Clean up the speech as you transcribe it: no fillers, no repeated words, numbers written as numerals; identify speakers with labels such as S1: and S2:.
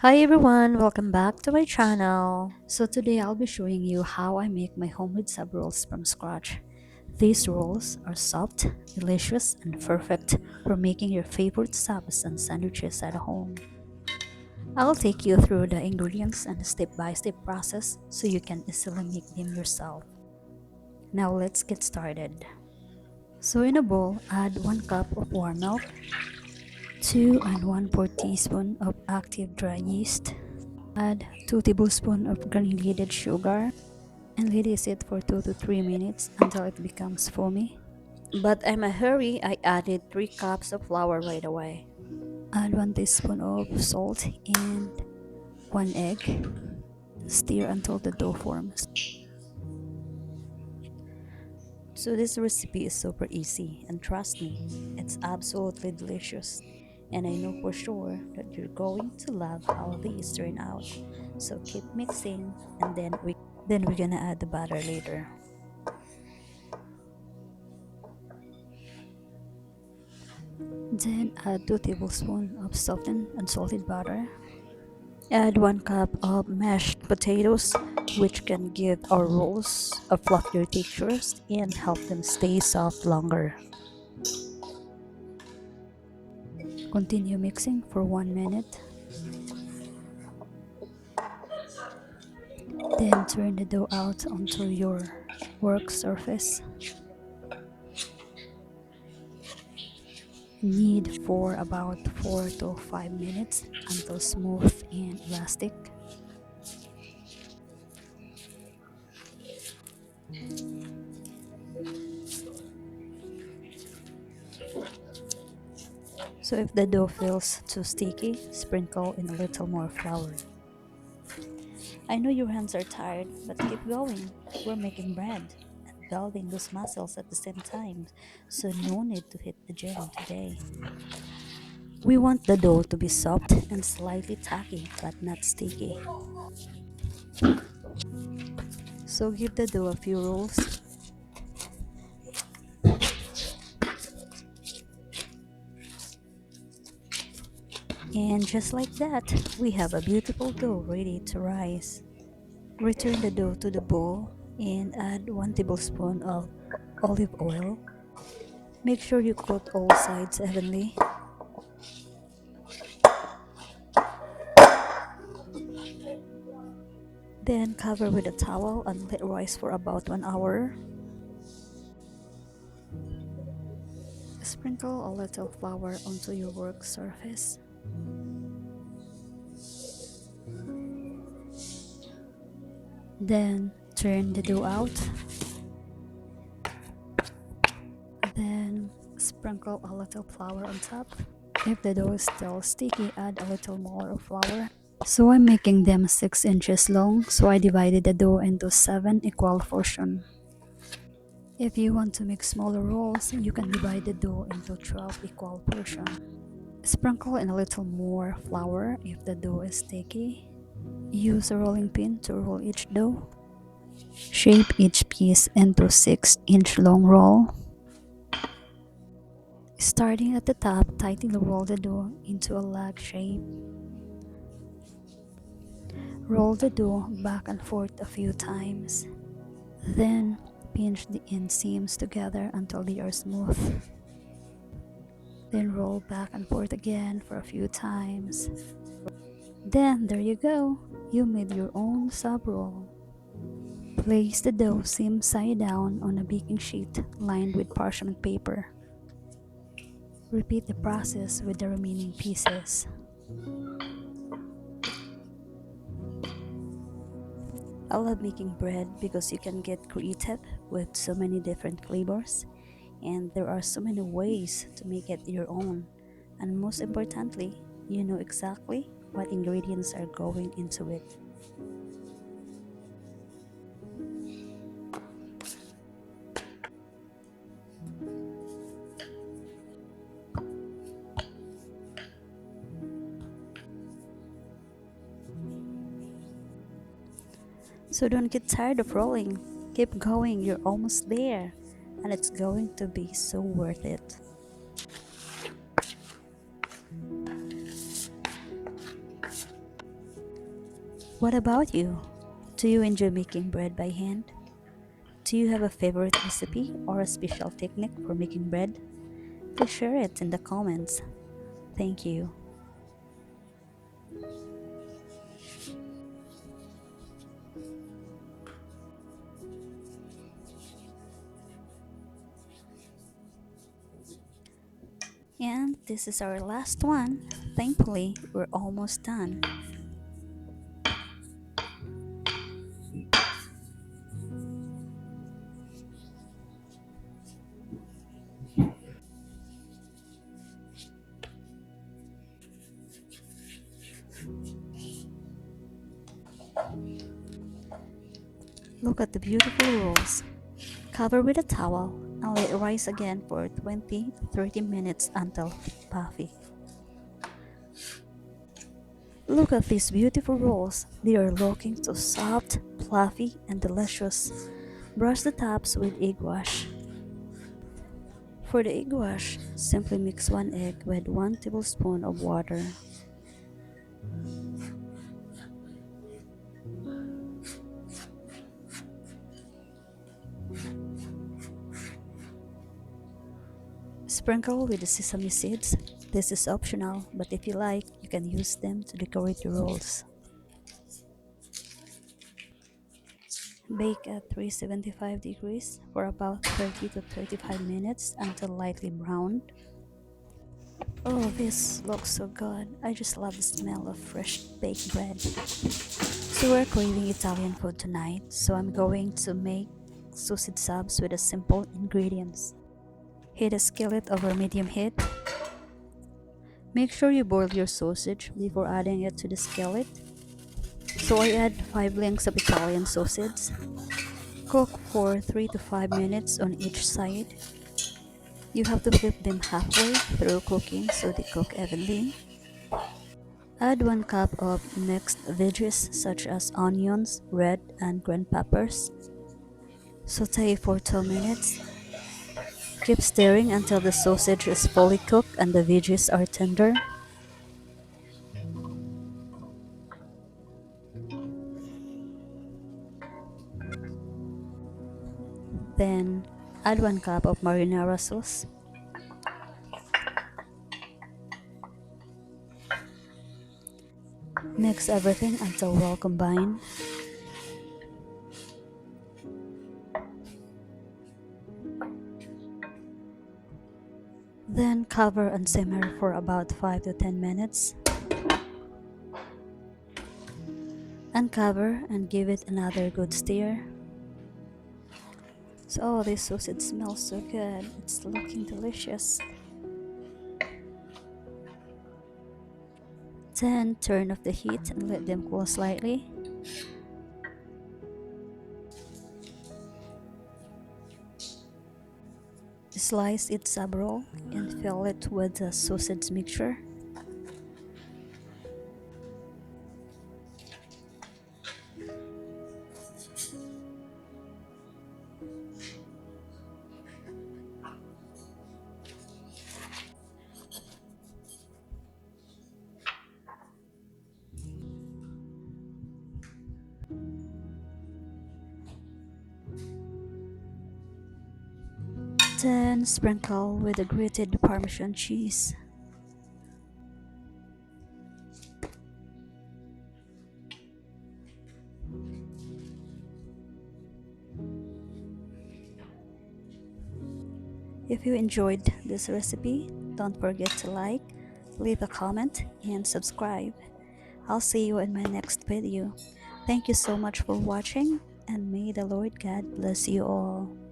S1: Hi everyone, welcome back to my channel. So today I'll be showing you how I make my homemade sub rolls from scratch. These rolls are soft, delicious, and perfect for making your favorite subs and sandwiches at home. I'll take you through the ingredients and the step-by-step process so you can easily make them yourself. Now let's get started. So in a bowl, add 1 cup of warm milk, 2 and 1/4 teaspoon of active dry yeast. Add 2 tablespoons of granulated sugar and let it sit for 2 to 3 minutes until it becomes foamy. But I'm a hurry, I added 3 cups of flour right away. Add 1 teaspoon of salt and 1 egg. Stir until the dough forms. So this recipe is super easy and trust me, it's absolutely delicious. And I know for sure that you're going to love how these turn out. So keep mixing and then we're gonna add the butter later. Then add 2 tablespoons of softened and salted butter. Add 1 cup of mashed potatoes, which can give our rolls a fluffier textures and help them stay soft longer. Continue mixing for 1 minute. Then turn the dough out onto your work surface. Knead for about 4 to 5 minutes until smooth and elastic. So if the dough feels too sticky, sprinkle in a little more flour. I know your hands are tired, but keep going. We're making bread and building those muscles at the same time, so no need to hit the gym today. We want the dough to be soft and slightly tacky, but not sticky. So give the dough a few rolls. And just like that, we have a beautiful dough ready to rise. Return the dough to the bowl and add 1 tablespoon of olive oil. Make sure you coat all sides evenly. Then cover with a towel and let rise for about 1 hour. Sprinkle a little flour onto your work surface. Then turn the dough out. Then sprinkle a little flour on top. If the dough is still sticky, add a little more of flour. So I'm making them 6 inches long, so I divided the dough into 7 equal portions. If you want to make smaller rolls, you can divide the dough into 12 equal portions. Sprinkle in a little more flour if the dough is sticky. Use a rolling pin to roll each dough. Shape each piece into 6-inch long roll. Starting at the top, tightly roll the dough into a lag shape. Roll the dough back and forth a few times. Then pinch the inseams together until they are smooth. Then roll back and forth again for a few times. Then there you go, you made your own sub roll. Place the dough seam side down on a baking sheet lined with parchment paper. Repeat the process with the remaining pieces. I love making bread because you can get creative with so many different flavors, and there are so many ways to make it your own. And most importantly, you know exactly what ingredients are going into it. So don't get tired of rolling. Keep going, you're almost there, and it's going to be so worth it. What about you? Do you enjoy making bread by hand? Do you have a favorite recipe or a special technique for making bread? Please share it in the comments. Thank you. And this is our last one. Thankfully, we're almost done. Look at the beautiful rolls. Cover with a towel and let it rise again for 20 to 30 minutes until puffy. Look at these beautiful rolls. They are looking so soft, fluffy, and delicious. Brush the tops with egg wash. For the egg wash, simply mix 1 egg with 1 tablespoon of water. Sprinkle with the sesame seeds. This is optional, but if you like, you can use them to decorate your rolls. Bake at 375 degrees for about 30 to 35 minutes until lightly browned. Oh, this looks so good. I just love the smell of fresh baked bread. So we're craving Italian food tonight, so I'm going to make sausage subs with the simple ingredients. Heat a skillet over medium heat. Make sure you boil your sausage before adding it to the skillet. So I add 5 links of Italian sausage. Cook for 3 to 5 minutes on each side. You have to flip them halfway through cooking so they cook evenly. Add 1 cup of mixed veggies such as onions, red and green peppers. Saute for 2 minutes. Keep stirring until the sausage is fully cooked and the veggies are tender. Then add 1 cup of marinara sauce. Mix everything until well combined. Then cover and simmer for about 5 to 10 minutes. Uncover and give it another good stir. So oh, this sausage smells so good. It's looking delicious. Then turn off the heat and let them cool slightly. Slice each sub roll and fill it with the sausage mixture. Then sprinkle with the grated parmesan cheese. If you enjoyed this recipe, don't forget to like, leave a comment, and subscribe. I'll see you in my next video. Thank you so much for watching, and may the Lord God bless you all.